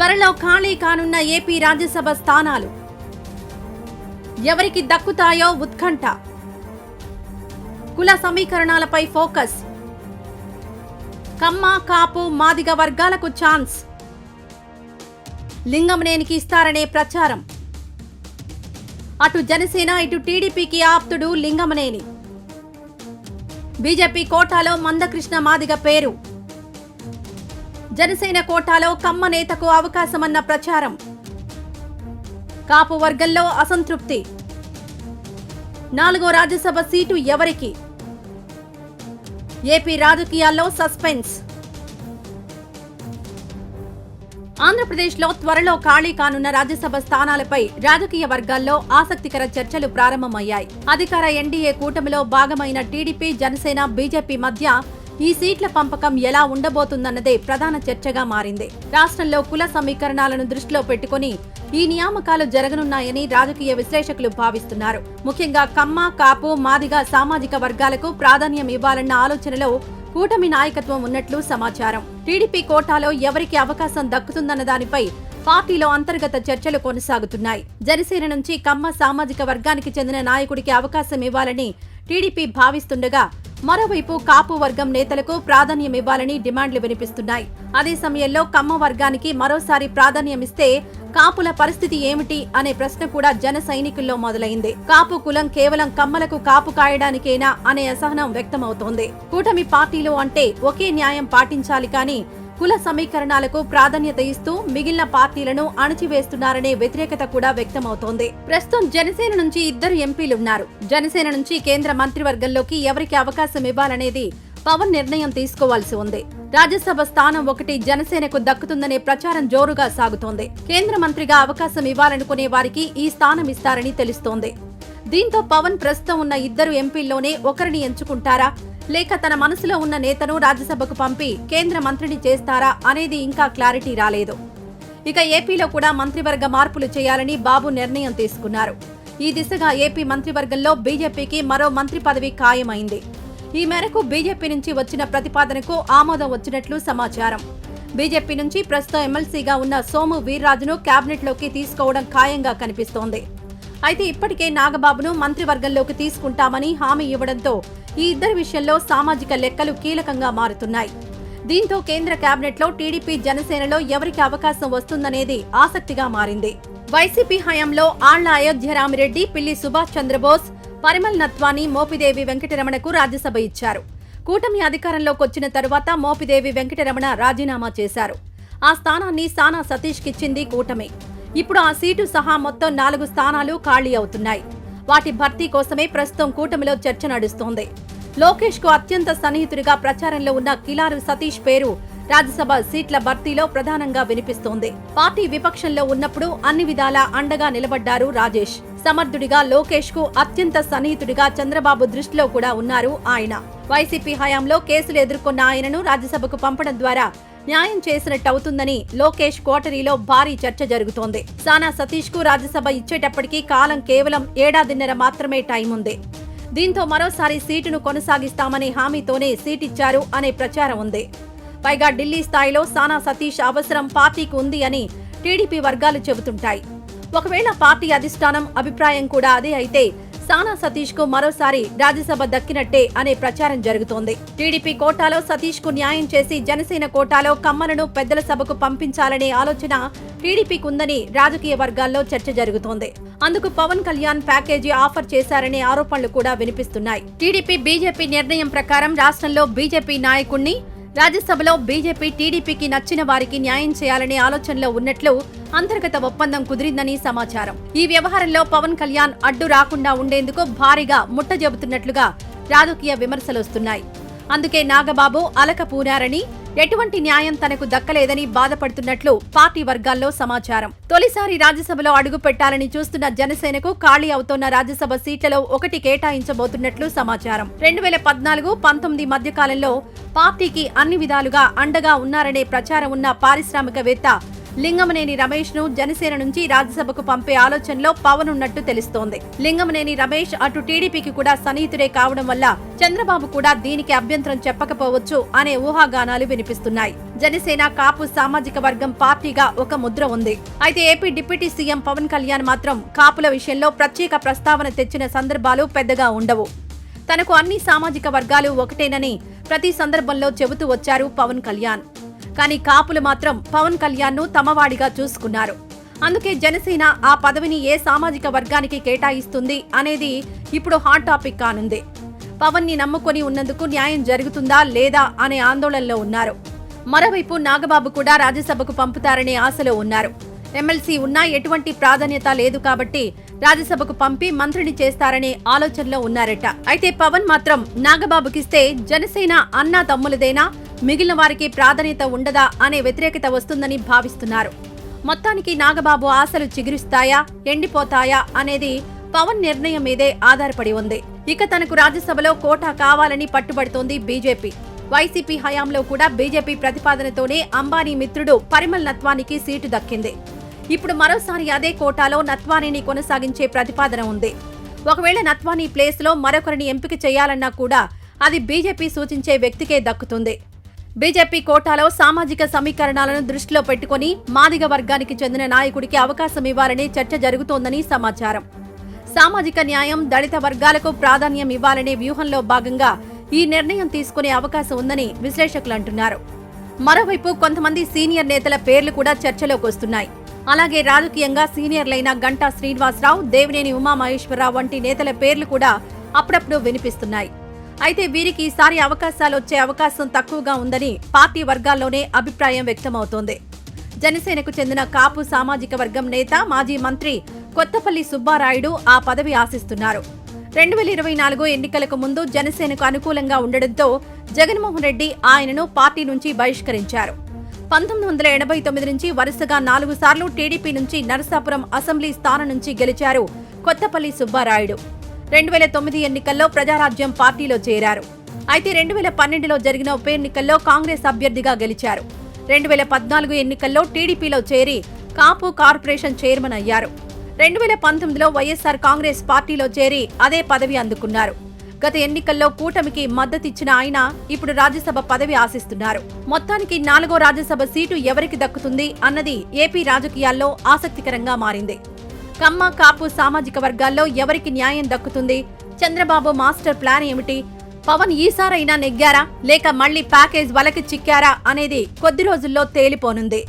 త్వరలో ఖాళీ కానున్న ఏపీ రాజ్యసభ స్థానాలు ఎవరికి దక్కుతాయో ఉత్కంఠ. కుల సమీకరణాలపై ఫోకస్. కమ్మ, కాపు, మాదిగ వర్గాలకు ఛాన్స్. లింగమనేనికి ఇస్తారనే ప్రచారం. అటు జనసేన ఇటు టీడీపీకి ఆప్తుడు లింగమనేని. బీజేపీ కోటాలో మందకృష్ణ మాదిగ పేరు. జనసేన కోటాలో కమ్మ నేతకు అవకాశమన్న ప్రచారం. కాపు వర్గంలో అసంతృప్తి. 4వ రాజ్యసభ సీటు ఎవరికి? ఏపీ రాజకీయాల్లో సస్పెన్స్. ఆంధ్రప్రదేశ్లో త్వరలో ఖాళీ కానున్న రాజ్యసభ స్థానాలపై రాజకీయ వర్గాల్లో ఆసక్తికర చర్చలు ప్రారంభమయ్యాయి. అధికార ఎన్డీఏ కూటమిలో భాగమైన టీడీపీ, జనసేన, బీజేపీ మధ్య ఈ సీట్ల పంపకం ఎలా ఉండబోతుందన్నదే ప్రధాన చర్చగా మారింది. రాష్ట్రంలో కుల సమీకరణాలను దృష్టిలో పెట్టుకుని ఈ నియామకాలు జరగనున్నాయని రాజకీయ విశ్లేషకులు భావిస్తున్నారు. ముఖ్యంగా కమ్మ, కాపు, మాదిగ సామాజిక వర్గాలకు ప్రాధాన్యం ఇవ్వాలన్న ఆలోచనలో కూటమి నాయకత్వం ఉన్నట్లు సమాచారం. టీడీపీ కోటాలో ఎవరికి అవకాశం దక్కుతుందన్న దానిపై పార్టీలో అంతర్గత చర్చలు కొనసాగుతున్నాయి. జనసేన నుంచి కమ్మ సామాజిక వర్గానికి చెందిన నాయకుడికి అవకాశం ఇవ్వాలని టీడీపీ భావిస్తుండగా, మరోవైపు కాపు వర్గం నేతలకు ప్రాధాన్యం ఇవ్వాలని డిమాండ్లు వినిపిస్తున్నాయి. అదే సమయంలో కమ్మ వర్గానికి మరోసారి ప్రాధాన్యమిస్తే కాపుల పరిస్థితి ఏమిటి అనే ప్రశ్న కూడా జన సైనికుల్లో మొదలైంది. కాపు కులం కేవలం కమ్మలకు కాపు కాయడానికేనా అనే అసహనం వ్యక్తమవుతోంది. కూటమి పార్టీలు అంటే ఒకే న్యాయం పాటించాలి కానీ కుల సమీకరణాలకు ప్రాధాన్యత ఇస్తూ మిగిలిన పార్టీలను అణచివేస్తున్నారనే వ్యతిరేకత కూడా వ్యక్తమవుతోంది. ప్రస్తుతం జనసేన నుంచి 2 ఎంపీలున్నారు. జనసేన నుంచి కేంద్ర మంత్రివర్గంలోకి ఎవరికి అవకాశం ఇవ్వాలనేది పవన్ నిర్ణయం తీసుకోవాల్సి ఉంది. రాజ్యసభ స్థానం ఒకటి జనసేనకు దక్కుతుందనే ప్రచారం జోరుగా సాగుతోంది. కేంద్ర మంత్రిగా అవకాశం ఇవ్వాలనుకునే వారికి ఈ స్థానం ఇస్తారని తెలుస్తోంది. దీంతో పవన్ ప్రస్తుతం ఉన్న 2 ఎంపీల్లోనే ఒకరిని ఎంచుకుంటారా, లేక తన మనసులో ఉన్న నేతను రాజ్యసభకు పంపి కేంద్ర మంత్రిని చేస్తారా అనేది ఇంకా క్లారిటీ రాలేదు. ఇక ఏపీలో కూడా మంత్రివర్గ మార్పులు చేయాలని బాబు నిర్ణయం తీసుకున్నారు. ఈ దిశగా ఏపీ మంత్రివర్గంలో బీజేపీకి మరో మంత్రి పదవి ఖాయమైంది. ఈ మేరకు బీజేపీ నుంచి వచ్చిన ప్రతిపాదనకు ఆమోదం వచ్చినట్లు సమాచారం. బీజేపీ నుంచి ప్రస్తుతం ఎమ్మెల్సీగా ఉన్న సోము వీర్రాజును కేబినెట్లోకి తీసుకోవడం ఖాయంగా కనిపిస్తోంది. అయితే ఇప్పటికే నాగబాబును మంత్రివర్గంలోకి తీసుకుంటామని హామీ ఇవ్వడంతో ఈ 2 విషయంలో సామాజిక లెక్కలు కీలకంగా మారుతున్నాయి. దీంతో కేంద్ర కేబినెట్లో టీడీపీ, జనసేనలో ఎవరికి అవకాశం వస్తుందనేది ఆసక్తిగా మారింది. వైసీపీ హయాంలో ఆళ్ల అయోధ్యరామిరెడ్డి, పిల్లి సుభాష్ చంద్రబోస్, పరిమల్ నత్వాని, మోపిదేవి వెంకటరమణకు రాజ్యసభ ఇచ్చారు. కూటమి అధికారంలోకి వచ్చిన తరువాత మోపిదేవి వెంకటరమణ రాజీనామా చేశారు. ఆ స్థానాన్ని సానా సతీష్కిచ్చింది కూటమి. ఇప్పుడు ఆ సీటు సహా మొత్తం 4 స్థానాలు ఖాళీ అవుతున్నాయి. వాటి భర్తీ కోసమే ప్రస్తుతం కూటమిలో చర్చ నడుస్తోంది. లోకేష్ కు అత్యంత సన్నిహితుడిగా ప్రచారంలో ఉన్న కిలారు సతీష్ పేరు రాజ్యసభ సీట్ల భర్తీలో ప్రధానంగా వినిపిస్తోంది. పార్టీ విపక్షంలో ఉన్నప్పుడు అన్ని విధాలా అండగా నిలబడ్డారు రాజేష్. సమర్థుడిగా లోకేష్ కు అత్యంత సన్నిహితుడిగా చంద్రబాబు దృష్టిలో కూడా ఉన్నారు ఆయన. వైసీపీ హయాంలో కేసులు ఎదుర్కొన్న ఆయనను రాజ్యసభకు పంపడం ద్వారా న్యాయం చేసినట్టవుతుందని లోకేష్ కోటరీలో భారీ చర్చ జరుగుతోంది. సానా సతీష్ కు రాజ్యసభ ఇచ్చేటప్పటికీ కాలం కేవలం 1.5 ఏళ్ల మాత్రమే టైం ఉంది. దీంతో మరోసారి సీటును కొనసాగిస్తామనే హామీతోనే సీటిచ్చారు అనే ప్రచారం ఉంది. పైగా ఢిల్లీ స్థాయిలో సానా సతీష్ అవసరం పార్టీకి ఉంది అని టీడీపీ వర్గాలు చెబుతుంటాయి. ఒకవేళ పార్టీ అధిష్టానం అభిప్రాయం కూడా అదే అయితే సానా సతీష్ కు మరోసారి రాజ్యసభ దక్కినట్టే అనే ప్రచారం జరుగుతోంది. టీడీపీ కోటాలో సతీష్ కు న్యాయం చేసి జనసేన కోటాలో కమ్మలను పెద్దల సభకు పంపించాలనే ఆలోచన టీడీపీకి ఉందని రాజకీయ వర్గాల్లో చర్చ జరుగుతోంది. అందుకు పవన్ కళ్యాణ్ ప్యాకేజీ ఆఫర్ చేశారనే ఆరోపణలు కూడా వినిపిస్తున్నాయి. టీడీపీ, బీజేపీ నిర్ణయం ప్రకారం రాష్ట్రంలో బీజేపీ నాయకుణ్ణి, రాజ్యసభలో బీజేపీ, టీడీపీకి నచ్చిన వారికి న్యాయం చేయాలనే ఆలోచనలో ఉన్నట్లు అంతర్గత ఒప్పందం కుదిరిందని సమాచారం. ఈ వ్యవహారంలో పవన్ కళ్యాణ్ అడ్డు రాకుండా ఉండేందుకు భారీగా ముట్టజెబుతున్నట్లుగా రాజకీయ విమర్శలొస్తున్నాయి. అందుకే నాగబాబు అలకపూనారని, ఎటువంటి న్యాయం తనకు దక్కలేదని బాధపడుతున్నట్లు పార్టీ వర్గాల్లో సమాచారం. తొలిసారి రాజ్యసభలో అడుగు పెట్టాలని చూస్తున్న జనసేనకు ఖాళీ అవుతోన్న రాజ్యసభ సీట్లలో ఒకటి కేటాయించబోతున్నట్లు సమాచారం. 2014-19 మధ్యకాలంలో పార్టీకి అన్ని విధాలుగా అండగా ఉన్నారనే ప్రచారం ఉన్న పారిశ్రామికవేత్త లింగమనేని రమేష్ ను జనసేన నుంచి రాజ్యసభకు పంపే ఆలోచనలో పవన్ ఉన్నట్టు తెలుస్తోంది. లింగమనేని రమేష్ అటు టీడీపీకి కూడా సన్నిహితుడే కావడం వల్ల చంద్రబాబు కూడా దీనికి అభ్యంతరం చెప్పకపోవచ్చు అనే ఊహాగానాలు వినిపిస్తున్నాయి. జనసేన కాపు సామాజిక వర్గం పార్టీగా ఒక ముద్ర ఉంది. అయితే AP deputy CM Pawan Kalyan మాత్రం కాపుల విషయంలో ప్రత్యేక ప్రస్తావన తెచ్చిన సందర్భాలు పెద్దగా ఉండవు. తనకు అన్ని సామాజిక వర్గాలు ఒకటేనని ప్రతి సందర్భంలో చెబుతూ వచ్చారు పవన్ కళ్యాణ్. కానీ కాపులు మాత్రం పవన్ కళ్యాణ్ ను తమవాడిగా చూసుకున్నారు. అందుకే జనసేన ఆ పదవిని ఏ సామాజిక వర్గానికి కేటాయిస్తుంది అనేది ఇప్పుడు హాట్ టాపిక్ కానుంది. పవన్ ని నమ్ముకొని ఉన్నందుకు న్యాయం జరుగుతుందా లేదా అనే ఆందోళనలో ఉన్నారు. మరోవైపు నాగబాబు కూడా రాజ్యసభకు పంపుతారనే ఆశలో ఉన్నారు. ఎమ్మెల్సీ ఉన్నా ఎటువంటి ప్రాధాన్యత లేదు కాబట్టి రాజ్యసభకు పంపి మంత్రిని చేస్తారనే ఆలోచనలో ఉన్నారట. అయితే పవన్ మాత్రం నాగబాబుకిస్తే జనసేన అన్నా తమ్ములదేనా, మిగిలిన వారికి ప్రాధాన్యత ఉండదా అనే వ్యతిరేకత వస్తుందని భావిస్తున్నారు. మొత్తానికి నాగబాబు ఆశలు చిగురిస్తాయా, ఎండిపోతాయా అనేది పవన్ నిర్ణయం మీదే ఆధారపడి ఉంది. ఇక తనకు రాజ్యసభలో కోటా కావాలని పట్టుబడుతోంది బీజేపీ. వైసీపీ హయాంలో కూడా బీజేపీ ప్రతిపాదనతోనే అంబానీ మిత్రుడు పరిమల్ నత్వానికి సీటు దక్కింది. ఇప్పుడు మరోసారి అదే కోటాలో నత్వానీని కొనసాగించే ప్రతిపాదన ఉంది. ఒకవేళ నత్వానీ ప్లేస్ లో మరొకరిని ఎంపిక చేయాలన్నా కూడా అది బీజేపీ సూచించే వ్యక్తికే దక్కుతుంది. బీజేపీ కోటాలో సామాజిక సమీకరణాలను దృష్టిలో పెట్టుకుని మాదిగ వర్గానికి చెందిన నాయకుడికి అవకాశం ఇవ్వాలని చర్చ జరుగుతోందని సమాచారం. సామాజిక న్యాయం, దళిత వర్గాలకు ప్రాధాన్యం ఇవ్వాలనే వ్యూహంలో భాగంగా ఈ నిర్ణయం తీసుకునే అవకాశం ఉందని విశ్లేషకులు అంటున్నారు. మరోవైపు కొంతమంది సీనియర్ నేతల పేర్లు కూడా చర్చలోకి వస్తున్నాయి. అలాగే రాజకీయంగా సీనియర్లైన గంటా శ్రీనివాసరావు, దేవినేని ఉమామహేశ్వరరావు వంటి నేతల పేర్లు కూడా అప్పుడప్పుడు వినిపిస్తున్నాయి. అయితే వీరికి ఈసారి అవకాశాలు వచ్చే అవకాశం తక్కువగా ఉందని పార్టీ వర్గాల్లోనే అభిప్రాయం వ్యక్తమవుతోంది. జనసేనకు చెందిన కాపు సామాజిక వర్గం నేత, మాజీ మంత్రి కొత్తపల్లి సుబ్బారాయుడు ఆ పదవి ఆశిస్తున్నారు. 2024 ఎన్నికలకు ముందు జనసేనకు అనుకూలంగా ఉండడంతో జగన్మోహన్ రెడ్డి ఆయనను పార్టీ నుంచి బహిష్కరించారు. 1989 నుంచి వరుసగా 4 సార్లు టీడీపీ నుంచి నరసాపురం అసెంబ్లీ స్థానం నుంచి గెలిచారు కొత్తపల్లి సుబ్బారాయుడు. 2009 ఎన్నికల్లో ప్రజారాజ్యం పార్టీలో చేరారు. అయితే 2012లో జరిగిన ఉప ఎన్నికల్లో కాంగ్రెస్ అభ్యర్థిగా గెలిచారు. 2014 ఎన్నికల్లో టీడీపీలో చేరి కాపు కార్పొరేషన్ చైర్మన్ అయ్యారు. 2019లో వైఎస్ఆర్ కాంగ్రెస్ పార్టీలో చేరి అదే పదవి అందుకున్నారు. గత ఎన్నికల్లో కూటమికి మద్దతిచ్చిన ఆయన ఇప్పుడు రాజ్యసభ పదవి ఆశిస్తున్నారు. మొత్తానికి 4వ రాజ్యసభ సీటు ఎవరికి దక్కుతుంది అన్నది ఏపీ రాజకీయాల్లో ఆసక్తికరంగా మారింది. కమ్మ, కాపు సామాజిక వర్గాల్లో ఎవరికి న్యాయం దక్కుతుంది? చంద్రబాబు మాస్టర్ ప్లాన్ ఏమిటి? పవన్ ఈసారైనా నెగ్గారా లేక మళ్లీ ప్యాకేజ్ వలకి చిక్కారా అనేది కొద్ది రోజుల్లో తేలిపోనుంది.